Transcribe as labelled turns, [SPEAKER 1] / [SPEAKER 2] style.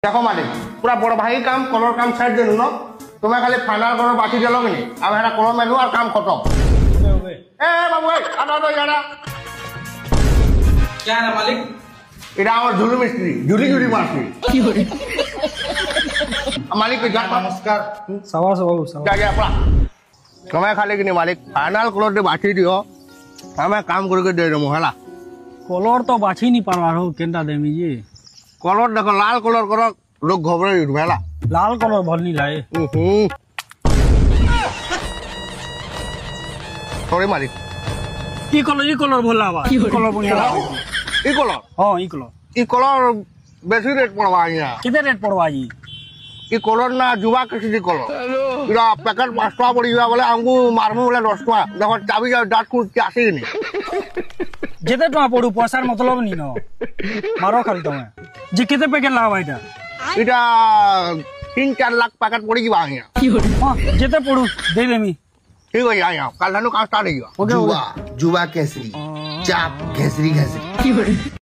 [SPEAKER 1] देखो मालिक पूरा बड़ भाई काम कलर काम साइड देनु न तुम्हें खाली फाइनल करो बाकी देलो कि अब हेरा कलर मेनू और काम खत्म ए बाबू ए आना तो यारा
[SPEAKER 2] क्या है मालिक
[SPEAKER 1] इडा और झुली मिस्त्री झुली मास्त्री मालिक के जात
[SPEAKER 2] नमस्कार
[SPEAKER 3] सवास बाबू
[SPEAKER 1] जा जा अपना तुम्हें खाली कि मालिक फाइनल कलर दे बाकी दियो हमें काम करके दे देमु हला
[SPEAKER 3] कलर तो बाछी नहीं पारवा हो केंदा देमी जी
[SPEAKER 1] कलर देखो लाल कलर करो लोग घबरे उठवेला
[SPEAKER 3] लाल कलर भल नहीं लाए
[SPEAKER 1] सॉरी मालिक
[SPEAKER 3] ई कलर भोला बा ई कलर बढ़िया लागे
[SPEAKER 1] ई कलर
[SPEAKER 3] हां ई कलर
[SPEAKER 1] बेसी रेट पड़वा यहाँ
[SPEAKER 3] कितने रेट पड़वा जी
[SPEAKER 1] ई कलर ना जुवा किसी कलर इरा पैकेट 5 टका पड़ी हुआ बोले हमको मारमु बोले 10 टका देखो चाबी जा डाट को के आसी नहीं
[SPEAKER 3] जेते टका पड़ू पैसा मतलब नहीं न मारो खाली तमे जे केते पैकेट लावा इटा
[SPEAKER 1] इटा 3-4 लाख पैकेट पड़ी बा यहाँ
[SPEAKER 3] हां जेते पड़ू दे देमी
[SPEAKER 1] ठीक है यहाँ कल हनु काम स्टार्ट होगा
[SPEAKER 4] जुवा केसरी चाप घेसरी